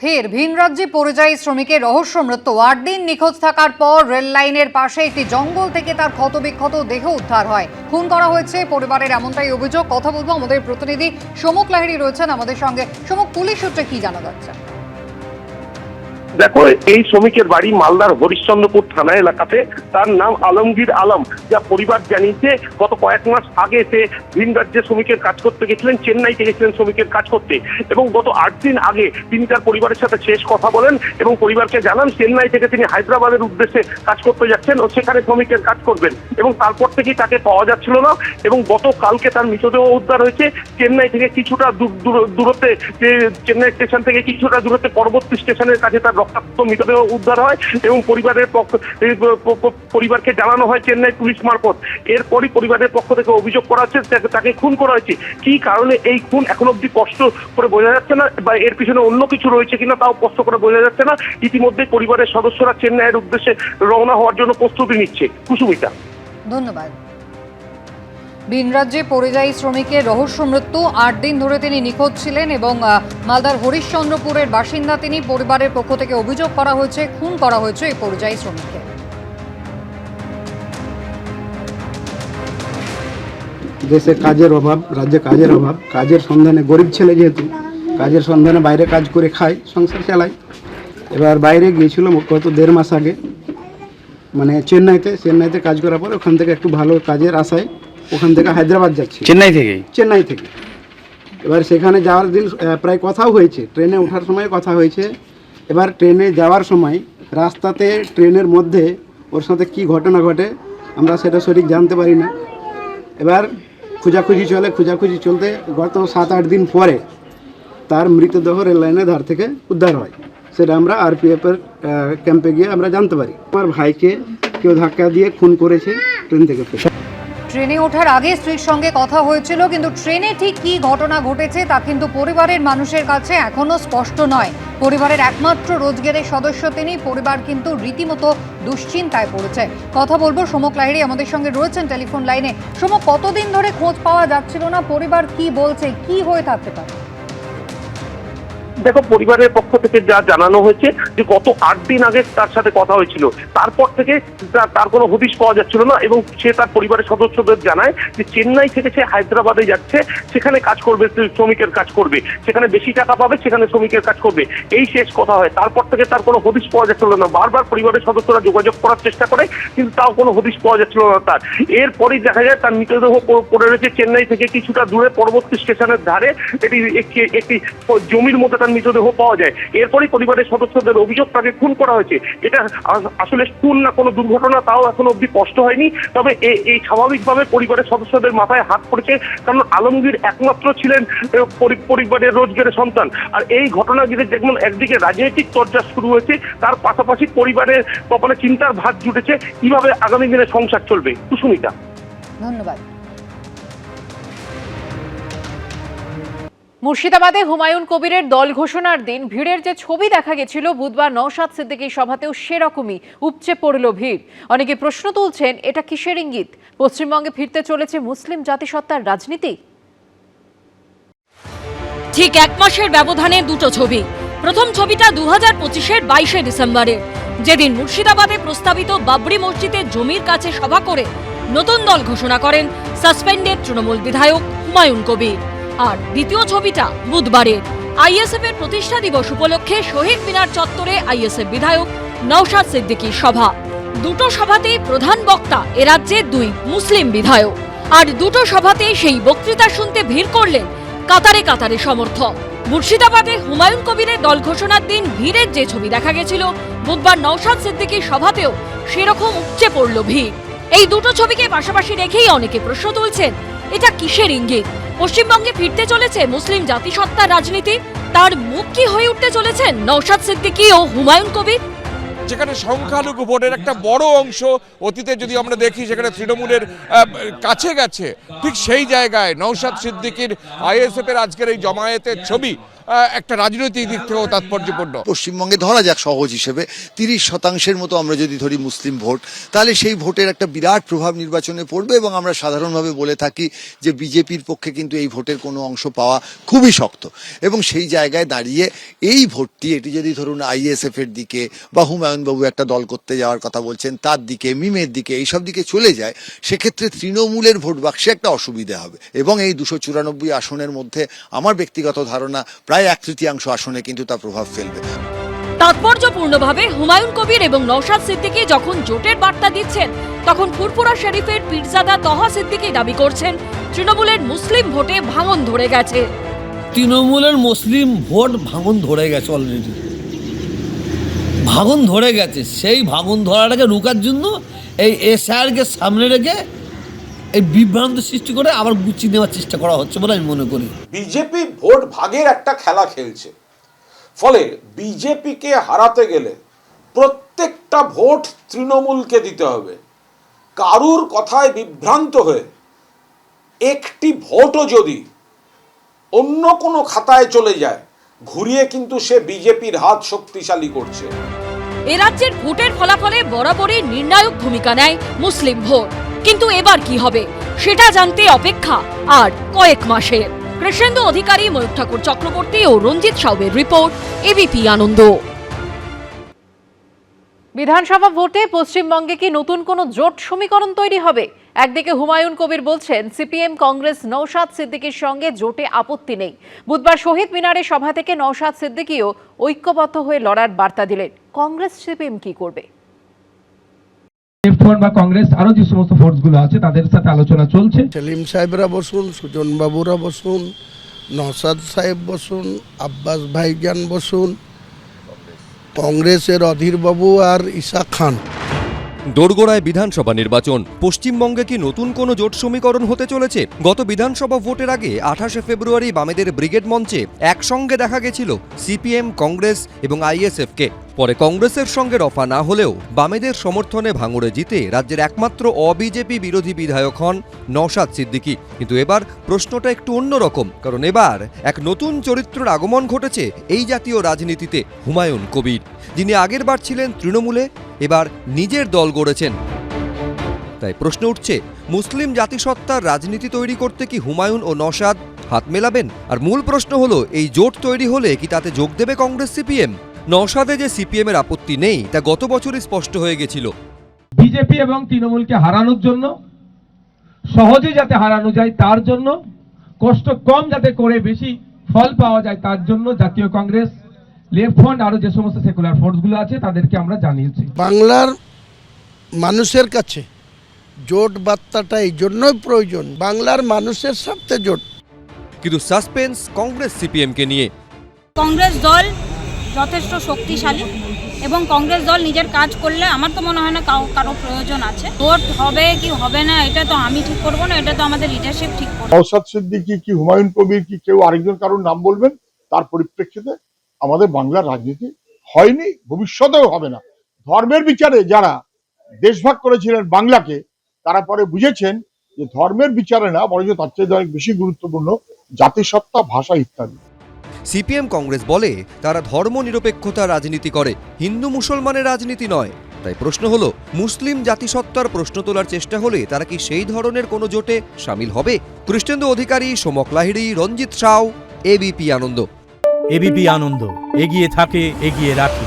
ফের ভিন রাজ্যে পরিযায়ী শ্রমিকের রহস্য মৃত্যু। 8 দিন নিখোঁজ থাকার পর রেল লাইনের পাশে একটি জঙ্গল থেকে তার ক্ষতবিক্ষত দেহ উদ্ধার হয়। খুন করা হয়েছে পরিবারের, এমনটাই অভিযোগ। কথা বলবো আমাদের প্রতিনিধি সমুক লাহিড়ী রয়েছেন আমাদের সঙ্গে। সমুক, পুলিশ সূত্রে কি জানা যাচ্ছে? দেখো, এই শ্রমিকের বাড়ি মালদার হরিশ্চন্দ্রপুর থানা এলাকাতে। তার নাম আলমগীর আলম। যা পরিবার জানিয়েছে, গত কয়েক মাস আগে সে ভিন রাজ্যে শ্রমিকের কাজ করতে গেছিলেন, চেন্নাইতে গেছিলেন শ্রমিকের কাজ করতে, এবং গত 8 দিন আগে তিনি তার পরিবারের সাথে শেষ কথা বলেন এবং পরিবারকে জানান চেন্নাই থেকে তিনি হায়দ্রাবাদের উদ্দেশ্যে কাজ করতে যাচ্ছেন ও সেখানে শ্রমিকের কাজ করবেন। এবং তারপর থেকেই তাকে পাওয়া যাচ্ছিল না, এবং গতকালকে তার মৃতদেহ উদ্ধার হয়েছে চেন্নাই থেকে কিছুটা দূরত্বে, চেন্নাই স্টেশন থেকে কিছুটা দূরত্বে পরবর্তী স্টেশনের কাছে তার রক্তাক্ত মৃতদেহ উদ্ধার হয় এবং পরিবারকে জানানো হয় চেন্নাই পুলিশ মারফত। এরপরই পরিবারের পক্ষ থেকে অভিযোগ করা হচ্ছে তাকে খুন করা হয়েছে। কি কারণে এই খুন এখন অব্দি স্পষ্ট করে বোঝা যাচ্ছে না, বা এর পিছনে অন্য কিছু রয়েছে কিনা তাও স্পষ্ট করে বোঝা যাচ্ছে না। ইতিমধ্যে পরিবারের সদস্যরা চেন্নাইয়ের উদ্দেশ্যে রওনা হওয়ার জন্য প্রস্তুতি নিচ্ছে। কুসুমিতা, ধন্যবাদ। ভিন রাজ্যে পরিযায়ী শ্রমিকের রহস্য মৃত্যু। 8 দিন ধরে তিনি নিখোঁজ ছিলেন এবং মালদার হরিশ্চন্দ্রপুরের বাসিন্দা তিনি। পরিবারের পক্ষ থেকে অভিযোগ করা হয়েছে খুন করা হয়েছে এই পরিযায়ী শ্রমিককে। দেশে কাজের অভাব, রাজ্যে কাজের অভাব, কাজের সন্ধানে, গরিব ছেলে যেহেতু কাজের সন্ধানে বাইরে কাজ করে খায়, সংসার চালায়। এবার বাইরে গিয়েছিল গত 1.5 মাস আগে, মানে চেন্নাইতে কাজ করার পর ওখান থেকে একটু ভালো কাজের আশায় ওখান থেকে হায়দ্রাবাদ যাচ্ছে। চেন্নাই থেকে এবার সেখানে যাওয়ার দিন প্রায় কথাও হয়েছে, ট্রেনে ওঠার সময় কথা হয়েছে। এবার ট্রেনে যাওয়ার সময় রাস্তাতে ট্রেনের মধ্যে ওর সাথে কি ঘটনা ঘটে আমরা সেটা সঠিক জানতে পারি না। এবার খোঁজাখুঁজি চলতে গত 7-8 দিন পরে তার মৃতদেহ রেল লাইনের ধার থেকে উদ্ধার হয়। সেটা আমরা আরপিএফের ক্যাম্পে গিয়ে আমরা জানতে পারি। আমার ভাইকে কেউ ধাক্কা দিয়ে খুন করেছে ট্রেন থেকে। ট্রেনে ওঠার আগে স্ত্রীর সঙ্গে কথা হয়েছিল, কিন্তু ট্রেনে ঠিক কি ঘটনা ঘটেছে তা কিন্তু পরিবারের মানুষের কাছে এখনো স্পষ্ট নয়। পরিবারের একমাত্র রোজগারের সদস্য তিনি। পরিবার কিন্তু রীতিমতো দুশ্চিন্তায় পড়েছে। কথা বলবো সমুক লাহিড়ী আমাদের সঙ্গে রয়েছেন টেলিফোন লাইনে। সমুক, কতদিন ধরে খোঁজ পাওয়া যাচ্ছিল না? পরিবার কি বলছে, কি হয়ে থাকতে পারে? দেখো, পরিবারের পক্ষ থেকে যা জানানো হয়েছে যে গত 8 দিন আগে তার সাথে কথা হয়েছিল, তারপর থেকে তার কোনো হদিশ পাওয়া যাচ্ছিল না, এবং সে তার পরিবারের সদস্যদের জানায় যে চেন্নাই থেকে সে হায়দ্রাবাদে যাচ্ছে, সেখানে কাজ করবে, শ্রমিকের কাজ করবে, সেখানে বেশি টাকা পাবে, সেখানে শ্রমিকের কাজ করবে, এই শেষ কথা হয়। তারপর থেকে তার কোনো হদিশ পাওয়া যাচ্ছিল না। বারবার পরিবারের সদস্যরা যোগাযোগ করার চেষ্টা করে, কিন্তু তাও কোনো হদিশ পাওয়া যাচ্ছিল না তার। এরপরই দেখা যায় তার মৃতদেহ পড়ে রয়েছে চেন্নাই থেকে কিছুটা দূরে পরবর্তী স্টেশনের ধারে একটি জমির মধ্যে মৃতদেহ পাওয়া যায়। এরপরই পরিবারের সদস্যদের অভিযোগ তাকে খুন করা হয়েছে। এটা আসলে খুন না কোনো দুর্ঘটনা তাও এখন অব্দি স্পষ্ট হয়নি। তবে এই স্বাভাবিকভাবে পরিবারের সদস্যদের মাথায় হাত পড়েছে, কারণ আলমগীর একমাত্র ছিলেন পরিবারের রোজগারের সন্তান। আর এই ঘটনা ঘিরে যেমন একদিকে রাজনৈতিক চর্চা শুরু হয়েছে, তার পাশাপাশি পরিবারের কপালে চিন্তার ভাঁজ জুটেছে কিভাবে আগামী দিনে সংসার চলবে। কুসুমিতা, ধন্যবাদ। মুর্শিদাবাদে হুমায়ুন কবিরের দল ঘোষণার দিন ভিড়ের যে ছবি দেখা গেছিল, বুধবার নওশাদ সিদ্দিকীর সভাতেও সেরকমই উপচে পড়ল ভিড়। অনেকে প্রশ্ন তুলছেন, এটা কিসের ইঙ্গিত? পশ্চিমবঙ্গে ফিরতে চলেছে মুসলিম জাতিসত্তার রাজনীতি? ঠিক 1 মাসের ব্যবধানে দুটো ছবি। প্রথম ছবিটা 2025-এর 22শে ডিসেম্বরের, যেদিন মুর্শিদাবাদে প্রস্তাবিত বাবরি মসজিদের জমির কাছে সভা করে নতুন দল ঘোষণা করেন সাসপেন্ডেড তৃণমূল বিধায়ক হুমায়ুন কবির। আর দ্বিতীয় ছবিটা বুধবারের, আইএসএফ এর প্রতিষ্ঠা দিবস উপলক্ষে শহীদ মিনার চত্বরে আইএসএফ বিধায়ক নওশাদ সিদ্দিকীর সভা। দুটো সভাতেই প্রধান বক্তা এ রাজ্যের 2 মুসলিম বিধায়ক, আর দুটো সভাতেই সেই বক্তৃতা শুনতে ভিড় করলেন কাতারে কাতারে সমর্থক। মুর্শিদাবাদে হুমায়ুন কবিরের দল ঘোষণার দিন ভিড়ের যে ছবি দেখা গেছিল, বুধবার নওশাদ সিদ্দিকীর সভাতেও সেরকম উপচে পড়ল ভিড়। এই দুটো ছবিকে পাশাপাশি রেখেই অনেকে প্রশ্ন তুলছেন, এটা কিসের ইঙ্গিত? পশ্চিমবঙ্গে ফিরতে চলেছে মুসলিম জাতিসত্তার রাজনীতি? তার মুখ কি হয়ে উঠতে চলেছেন নওশাদ সিদ্দিকী ও হুমায়ুন কবির? যেখানে সংখ্যালঘু ভোটের একটা বড় অংশ অতীতে যদি আমরা দেখি সেখানে তৃণমূলের কাছে গেছে, ঠিক সেই জায়গায় নওশাদ সিদ্দিকীর আইএসএফ এর আজকের এই জমায়েতের ছবি একটা রাজনৈতিক দিক থেকেও তাৎপর্যপূর্ণ। পশ্চিমবঙ্গে ধরা যাক সহজ হিসেবে 30% মতো আমরা যদি ধরি মুসলিম ভোট, তাহলে সেই ভোটের একটা বিরাট প্রভাব নির্বাচনে পড়বে এবং আমরা সাধারণভাবে বলে থাকি যে বিজেপির পক্ষে কিন্তু এই ভোটের কোনো অংশ পাওয়া খুবই শক্ত এবং সেই জায়গায় দাঁড়িয়ে এই ভোটটি এটি যদি ধরুন আইএসএফ এর দিকে বা হুমায়ুন বাবু একটা দল করতে যাওয়ার কথা বলছেন তার দিকে, মিমের দিকে, এইসব দিকে চলে যায়, সেক্ষেত্রে তৃণমূলের ভোট বাক্সে একটা অসুবিধা হবে এবং এই 294 আসনের মধ্যে আমার ব্যক্তিগত ধারণা প্রায় 1/3 আসনে কিন্তু তা প্রভাব ফেলবে। তাৎপর্যপূর্ণভাবে হুমায়ুন কবির এবং নওশাদ সিদ্দিকী যখন জোটের বার্তা দিচ্ছেন, তখন ফুরফুরা শরীফের পীরজাদা তহা সিদ্দিকী দাবি করছেন তৃণমূলের মুসলিম ভোটে ভাঙন ধরে গেছে। তৃণমূলের মুসলিম ভোট ভাঙন ধরে গেছে, অলরেডি ভাঙন ধরে গেছে। সেই ভাঙন ধরাটাকে রুকার জন্য এই এসআরকে সামনে রেখে এই বিভ্রান্ত সৃষ্টি করে আবার গুছিয়ে নেওয়ার চেষ্টা করা হচ্ছে বলে আমি মনে করি। বিজেপি ভোট ভাগের একটা খেলা খেলছে, ফলে বিজেপিকে হারাতে গেলে প্রত্যেকটা ভোট তৃণমূলকে দিতে হবে। কারুর কথায় বিভ্রান্ত হয়ে একটি ভোটও যদি অন্য কোনো খাতায় চলে যায়, ঘুরিয়ে কিন্তু সে বিজেপির হাত শক্তিশালী করছে। এ রাজ্যের ভোটের ফলাফলে বরাবরই নির্ণায়ক ভূমিকা নেয় মুসলিম ভোট, কিন্তু এবার কি হবে সেটা জানতে অপেক্ষা আর কয়েক মাসের। কৃষ্ণেন্দু অধিকারী, ময়ূর ঠাকুর চক্রবর্তী ও রঞ্জিত সাউবের রিপোর্ট, এবিপি আনন্দ। বিধানসভা ভোটে পশ্চিমবঙ্গে কি নতুন কোনো জোট সমীকরণ তৈরি হবে? একদিকে হুমায়ুন কবির বলছেন সিপিএম কংগ্রেস নওশাদ সিদ্দিকীর সঙ্গে জোটে আপত্তি নেই। বুধবার শহীদ মিনারে সভা থেকে নওশাদ সিদ্দিকীও ঐক্যবদ্ধ হয়ে লড়ার বার্তা দিলেন। কংগ্রেস সিপিএম কি করবে? বা কংগ্রেস আরো যে সমস্ত ফোর্স গুলো আছে তাদের সাথে আলোচনা চলছে। সেলিম সাহেবরা বসুন, সুজন বাবুরা বসুন, নওশাদ সাহেব বসুন, আব্বাস ভাইজান বসুন, কংগ্রেসের অধীর বাবু আর ঈশা খান। দোরগোড়ায় বিধানসভা নির্বাচন, পশ্চিমবঙ্গে কি নতুন কোনো জোট সমীকরণ হতে চলেছে? গত বিধানসভা ভোটের আগে 28শে ফেব্রুয়ারি বামেদের ব্রিগেড মঞ্চে একসঙ্গে দেখা গেছিল সিপিএম, কংগ্রেস এবং আইএসএফকে। পরে কংগ্রেসের সঙ্গে রফা না হলেও বামেদের সমর্থনে ভাঙড়ে জিতে রাজ্যের একমাত্র অবিজেপি বিরোধী বিধায়ক হন নওশাদ সিদ্দিকী। কিন্তু এবার প্রশ্নটা একটু অন্যরকম, কারণ এবার এক নতুন চরিত্রের আগমন ঘটেছে এই জাতীয় রাজনীতিতে। হুমায়ুন কবির, যিনি আগেরবার ছিলেন তৃণমূলে, এবার নিজের দল গড়েছেন। তাই প্রশ্ন উঠছে, মুসলিম জাতিসত্তার রাজনীতি তৈরি করতে কি হুমায়ুন ও নওশাদ হাত মেলাবেন? আর মূল প্রশ্ন হলো, এই জোট তৈরি হলে কি তাতে যোগ দেবে কংগ্রেস সিপিএম? নওশাদে যে সিপিএম এর আপত্তি নেই তা গত বছরই স্পষ্ট হয়ে গেছিল। বিজেপি এবং তৃণমূলকে হারানোর জন্য, সহজে যাতে হারানো যায় তার জন্য, কষ্ট কম যাতে করে বেশি ফল পাওয়া যায় তার জন্য জাতীয় কংগ্রেস, লেফট ফ্রন্ট আরো যে সমস্ত সেকুলার ফোর্স গুলো আছে তাদেরকে আমরা জানিয়েছি। বাংলার মানুষের কাছে জোট বার্তাটা এই জন্যই প্রয়োজন, বাংলার মানুষের স্বার্থে জোট। কিন্তু সাসপেন্স কংগ্রেস সিপিএমকে নিয়ে। কংগ্রেস দল যথেষ্ট শক্তিশালী এবং কংগ্রেস দল নিজের কাজ করলে আমার তো মনে হয় না কারো প্রয়োজন আছে। ভোট হবে কি হবে না এটা তো আমি ঠিক করবো না, এটা তো আমাদের লিডারশিপ ঠিক করবে। নওশাদ সিদ্দিকী কি হুমায়ুন কবির কি কেউ আরেকজন কারোর নাম বলবেন, তার পরিপ্রেক্ষিতে আমাদের বাংলার রাজনীতি হয়নি, ভবিষ্যতেও হবে না। ধর্মের বিচারে যারা দেশভাগ করেছিলেন বাংলাকে, তারা পরে বুঝেছেন যে ধর্মের বিচারে না, বরঞ্চ তার চেয়ে অনেক বেশি গুরুত্বপূর্ণ জাতিসত্তা, ভাষা ইত্যাদি। সিপিএম কংগ্রেস বলে তারা ধর্মনিরপেক্ষতার রাজনীতি করে, হিন্দু মুসলমানের রাজনীতি নয়। তাই প্রশ্ন হলো, মুসলিম জাতিসত্তার প্রশ্ন তোলার চেষ্টা হলে তারা কি সেই ধরনের কোনো জোটে সামিল হবে? কৃষ্ণেন্দু অধিকারী, সোমক লাহিড়ী, রঞ্জিত সাউ, এবিপি আনন্দ। এবিপি আনন্দ, এগিয়ে থাকে, এগিয়ে রাখে।